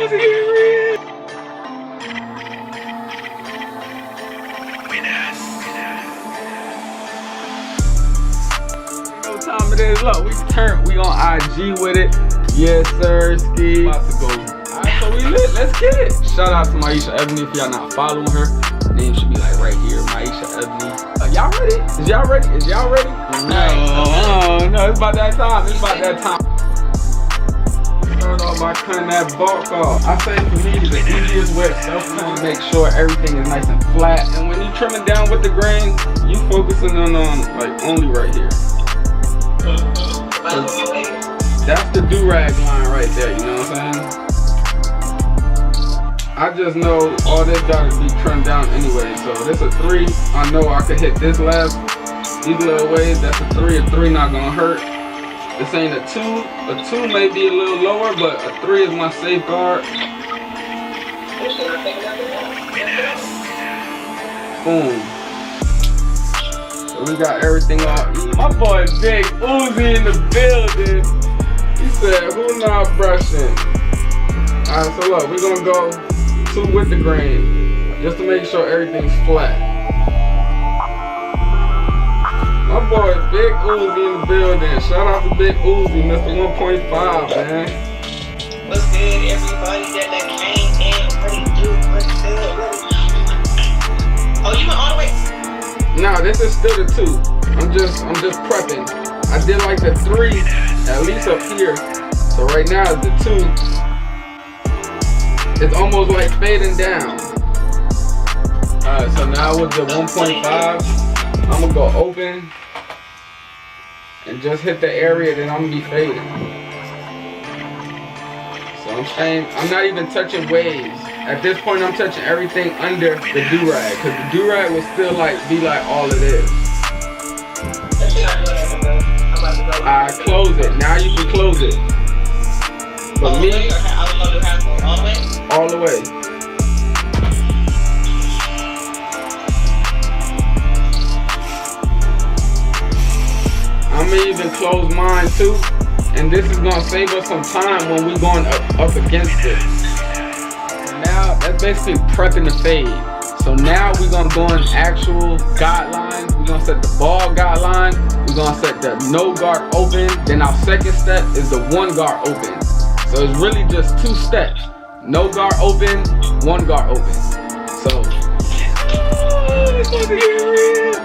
supposed to get real. What time it is? Look, we on IG with it. Yes, sir, ski. About to go. Alright, so we lit. Let's get it. Shout out to Maisha Ebony if y'all not following her. Name should be like right here, Maisha Ebony. Y'all ready? Is y'all ready? Is y'all ready? No, it's about that time. It's about that time. Start off by cutting that bulk off. I say for me, the easiest way of self-cutting to make sure everything is nice and flat. And when you trimming down with the grain, you focusing on like only right here. That's the do-rag line right there, you know what I'm saying? I just know all this gotta be trimmed down anyway. So this a 3. I know I could hit this left. These little ways, that's a 3. A 3 not gonna hurt. This ain't a 2. A 2 may be a little lower, but a 3 is my safeguard. Boom. So we got everything off. My boy Big Uzi in the building. He said, who not brushing? Alright, so look, we're gonna go 2 with the grain, just to make sure everything's flat. My boy Big Uzi in the building. Shout out to Big Uzi, Mr. 1.5, man. What's good, everybody that came in? What do you do? What's good? Oh, you went all the way? Nah, this is still the 2. I'm just prepping. I did like the 3, at least up here. So right now it's the 2. It's almost like fading down. Alright, so now with the 1.5, I'm gonna go open and just hit the area that I'm gonna be fading. So I'm not even touching waves. At this point, I'm touching everything under the do-rag, because the do-rag will still be like all it is. Alright, close it. Now you can close it. But me, all the way. I'm gonna even close mine too, and this is gonna save us some time when we're going up against it. Now that's basically prepping the fade. So now we're gonna go in actual guidelines. We're gonna set the ball guideline. We're gonna set the no guard open. Then our second step is the 1 guard open. So it's really just 2 steps. No guard open, 1 guard open. So it's supposed to get real.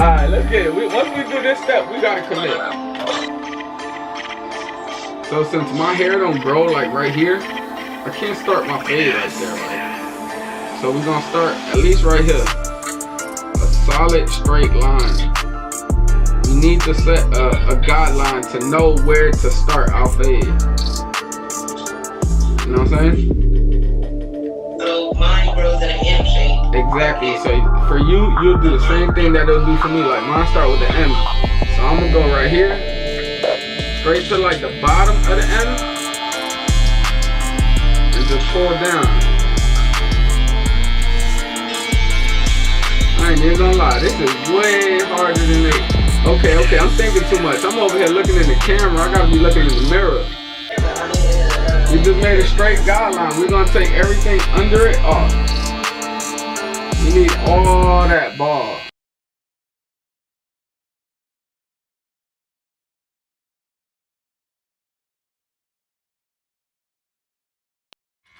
Alright, let's get it. Once we do this step, we gotta commit. So since my hair don't grow like right here, I can't start my fade right there, right? So we're gonna start at least right here. A solid straight line. We need to set a guideline to know where to start our fade. You know what I'm saying? So mine grows in an M shape. Exactly. So for you, you'll do the same thing that it'll do for me. Like mine start with the M. So I'm gonna go right here, straight to like the bottom of the M, and just pull down. I ain't even gonna lie, this is way harder than it. Okay, I'm thinking too much. I'm over here looking in the camera. I gotta be looking in the mirror. We just made a straight guideline. We're gonna take everything under it off. We need all that ball.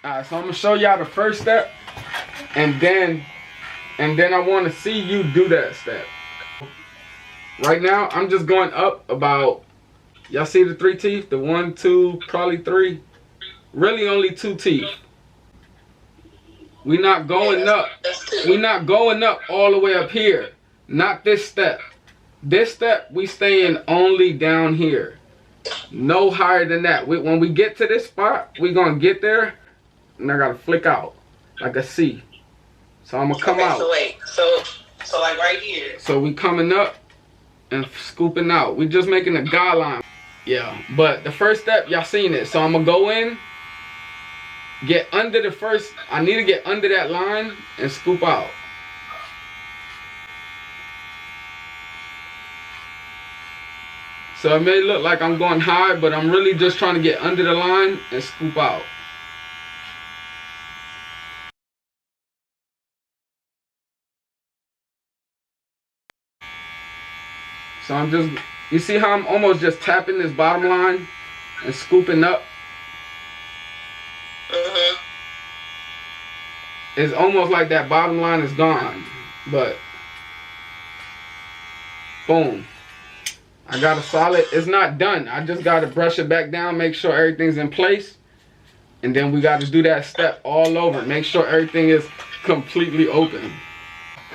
Alright, so I'm gonna show y'all the first step, and then I want to see you do that step. Right now, I'm just going up about, y'all see the 3 teeth? The 1, 2, probably 3. Really only 2 teeth. We're not going up. We're not going up all the way up here. Not this step. This step, we staying only down here. No higher than that. When we get to this spot, we're going to get there, and I got to flick out like a C. So I'm going to come out. So wait, so like right here. So we coming up and scooping out. We just making a guideline. Yeah, but the first step, y'all seen it. So I'm going to go in, get under the first, I need to get under that line and scoop out. So it may look like I'm going high, but I'm really just trying to get under the line and scoop out. So I'm just, you see how I'm almost just tapping this bottom line and scooping up? It's almost like that bottom line is gone, but boom. I got a solid, it's not done. I just got to brush it back down, make sure everything's in place. And then we got to do that step all over. Make sure everything is completely open.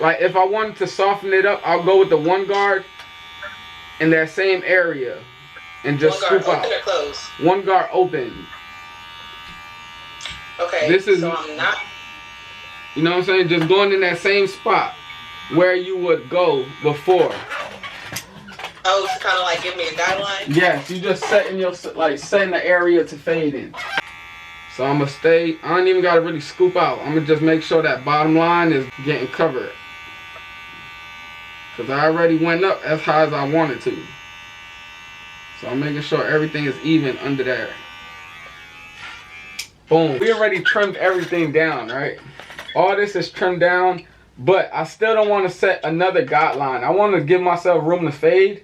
Like if I wanted to soften it up, I'll go with the one guard in that same area and just scoop out. Open or close? One guard open. Okay, this is, so I'm not... You know what I'm saying? Just going in that same spot where you would go before. Oh, to kind of like give me a guideline? Yes, you just setting your, like setting the area to fade in. So I'm gonna stay, I don't even gotta really scoop out. I'm gonna just make sure that bottom line is getting covered. Cause I already went up as high as I wanted to. So I'm making sure everything is even under there. Boom. We already trimmed everything down, right? All this is trimmed down, but I still don't want to set another guideline. I want to give myself room to fade.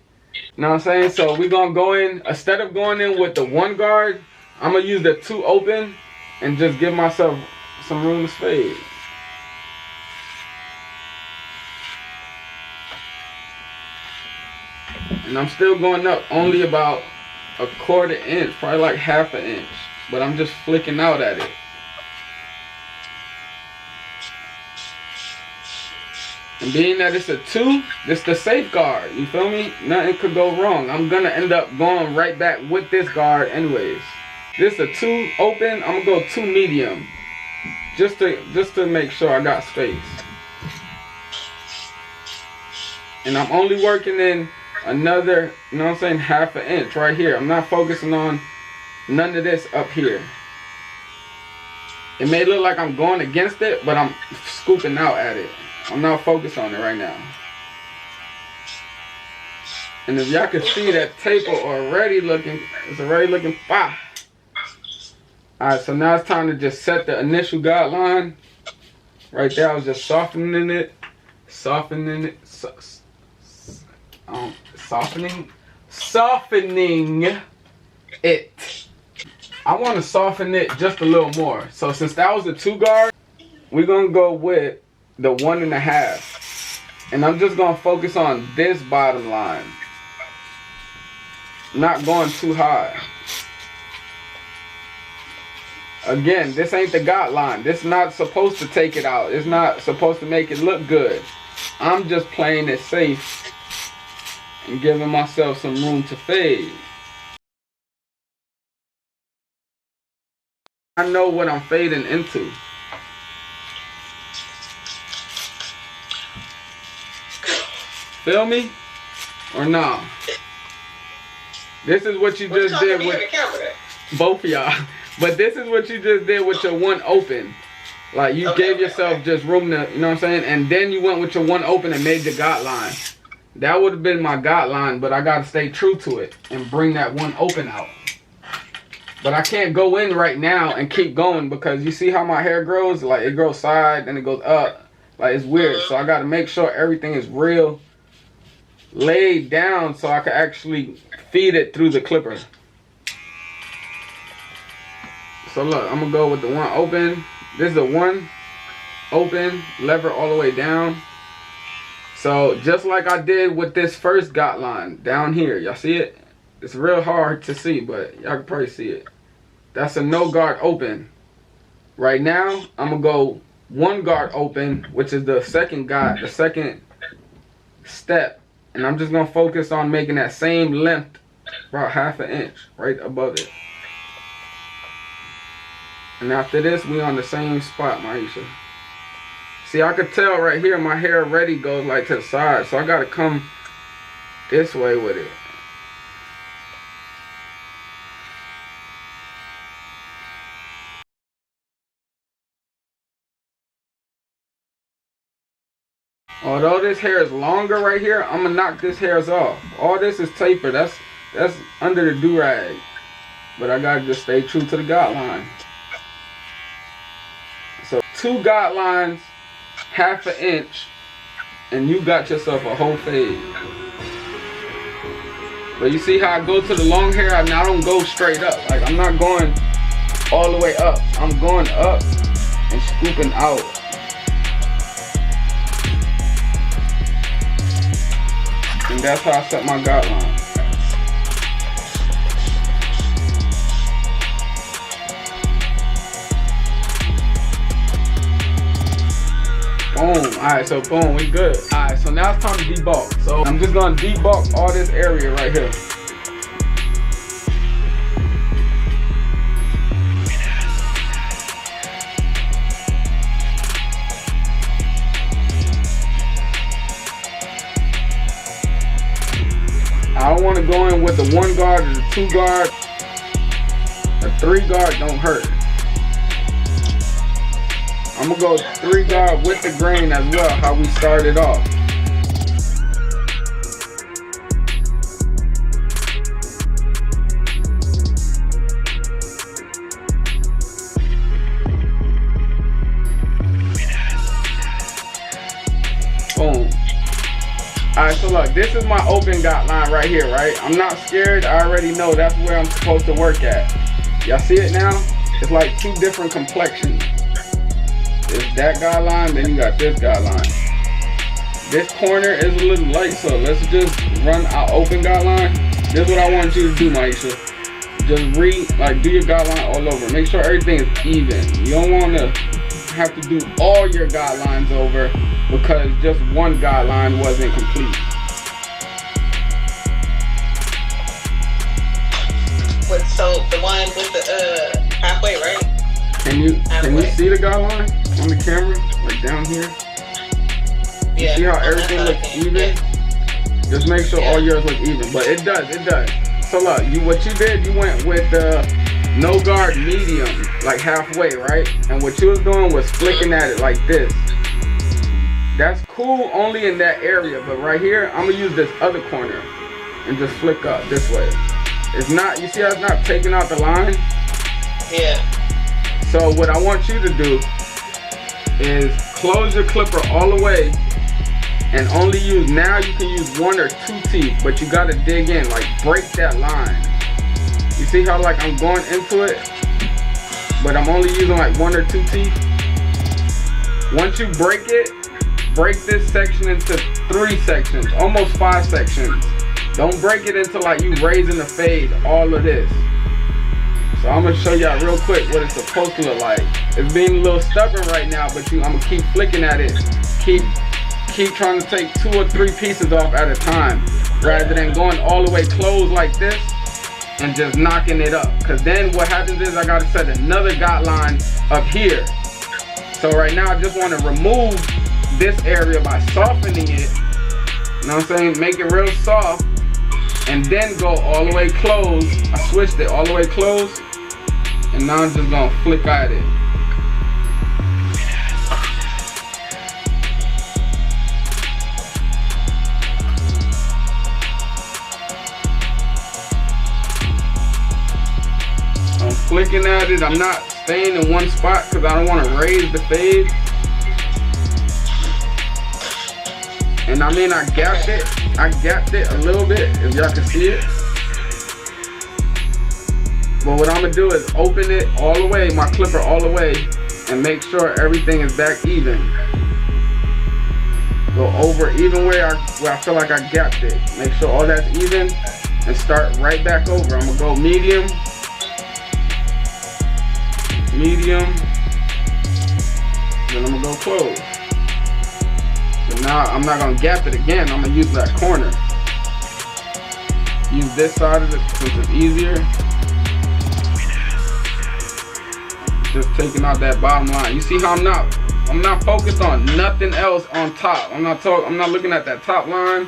You know what I'm saying? So we're gonna go in, instead of going in with the one guard, I'm gonna use the two open and just give myself some room to fade. And I'm still going up only about a quarter inch, probably like half an inch. But I'm just flicking out at it. And being that it's a 2, this the safeguard. You feel me? Nothing could go wrong. I'm gonna end up going right back with this guard anyways. This a 2 open, I'm gonna go 2 medium. Just to make sure I got space. And I'm only working in another, you know what I'm saying, half an inch right here. I'm not focusing on none of this up here. It may look like I'm going against it, but I'm scooping out at it. I'm not focused on it right now. And if y'all can see that taper already looking, it's already looking fire. Alright, so now it's time to just set the initial guideline. Right there, I was just softening it. Softening it. Softening it. I want to soften it just a little more. So since that was a 2 guard, we're going to go with the 1.5. And I'm just going to focus on this bottom line. Not going too high. Again, this ain't the guideline. This is not supposed to take it out. It's not supposed to make it look good. I'm just playing it safe and giving myself some room to fade. I know what I'm fading into. Feel me? Or no? This is what you just did with both of y'all. But this is what you just did with your one open. Like you gave yourself just room to, you know what I'm saying? And then you went with your one open and made your guideline. That would have been my guideline, but I got to stay true to it and bring that one open out. But I can't go in right now and keep going because you see how my hair grows? Like it grows side, then it goes up. Like it's weird. So I got to make sure everything is real laid down so I can actually feed it through the clipper. So look, I'm going to go with the one open. This is a one open, lever all the way down. So just like I did with this first guideline down here, y'all see it? It's real hard to see, but y'all can probably see it. That's a no guard open. Right now, I'm gonna go one guard open, which is the second guide, the second step. And I'm just gonna focus on making that same length, about half an inch, right above it. And after this, we on the same spot, Maisha. See, I could tell right here, my hair already goes like to the side. So I gotta come this way with it. Although this hair is longer right here, I'm gonna knock this hairs off. All this is taper. That's under the do-rag. But I gotta just stay true to the guideline. So 2 guidelines, half an inch, and you got yourself a whole fade. But you see how I go to the long hair, I don't go straight up. Like I'm not going all the way up. I'm going up and scooping out. And that's how I set my guideline. Boom. Alright, so boom, we good. Alright, so now it's time to debulk. So I'm just gonna debulk all this area right here. I don't want to go in with the 1 guard or the 2 guard. A 3 guard don't hurt. I'm gonna go 3 guard with the grain as well, how we started off. Boom. Alright, so look, this is my open guideline right here, right? I'm not scared. I already know that's where I'm supposed to work at. Y'all see it now? It's like 2 different complexions. It's that guideline, then you got this guideline. This corner is a little light, so let's just run our open guideline. This is what I want you to do, Maisha. Just do your guideline all over. Make sure everything is even. You don't want to have to do all your guidelines over because just 1 guideline wasn't complete. So the one with the halfway, right? Can you see the guideline on the camera, like down here? Yeah. See how everything looks even? Yeah. Just make sure all yours look even. But it does. So look, what you did, you went with the no guard medium, like halfway, right? And what you was doing was flicking at it like this. That's cool only in that area, but right here, I'm gonna use this other corner and just flick up this way. It's not, you see how it's not taking out the line? Yeah. So what I want you to do is close your clipper all the way and only use, now you can use 1 or 2 teeth, but you gotta dig in, like break that line. You see how like I'm going into it, but I'm only using like 1 or 2 teeth? Once you break it, break this section into 3 sections, almost 5 sections. Don't break it into like you raising the fade, all of this. So I'm gonna show y'all real quick what it's supposed to look like. It's being a little stubborn right now, but I'm gonna keep flicking at it. Keep trying to take 2 or 3 pieces off at a time, rather than going all the way closed like this and just knocking it up. Cause then what happens is I gotta set another guideline up here. So right now I just wanna remove this area by softening it. You know what I'm saying? Make it real soft. And then go all the way closed. I switched it all the way closed. And now I'm just gonna flick at it. I'm flicking at it. I'm not staying in one spot because I don't want to raise the fade. And I mean, I gapped it a little bit, if y'all can see it. But what I'm gonna do is open it all the way, my clipper all the way, and make sure everything is back even. Go over even where I feel like I gapped it. Make sure all that's even, and start right back over. I'm gonna go medium, then I'm gonna go close. So now I'm not gonna gap it again. I'm gonna use that corner. Use this side of it since it's easier. Just taking out that bottom line. You see how I'm not focused on nothing else on top. I'm not looking at that top line.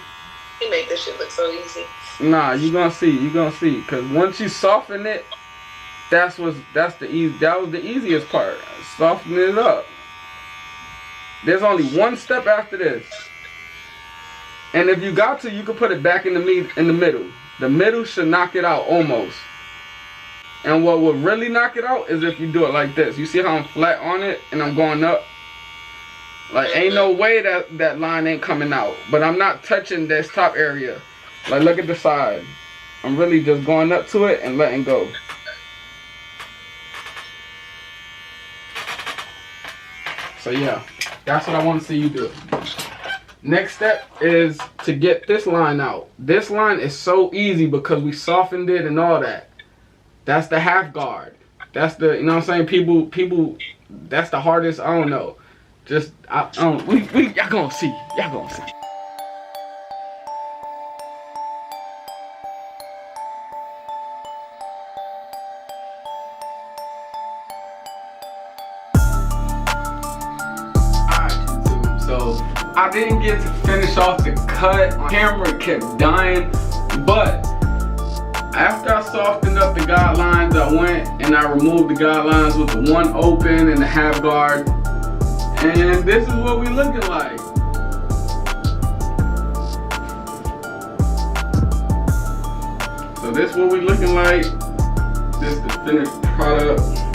You make this shit look so easy. Nah, you gonna see. Cause once you soften it, that was the easiest part. Soften it up. There's only one step after this. And if you got to, you can put it back in the middle. The middle should knock it out almost. And what will really knock it out is if you do it like this. You see how I'm flat on it and I'm going up? Like, ain't no way that line ain't coming out. But I'm not touching this top area. Like, look at the side. I'm really just going up to it and letting go. So yeah, that's what I want to see you do. Next step is to get this line out. This line is so easy because we softened it and all that. That's the half guard. That's the, you know what I'm saying? People, that's the hardest, I don't know. Just, I don't, y'all gonna see. Y'all gonna see. So I didn't get to finish off the cut. My camera kept dying, but after I softened up the guidelines, I went and I removed the guidelines with the one open and the half guard, and this is what we looking like. So this is what we looking like. This is the finished product.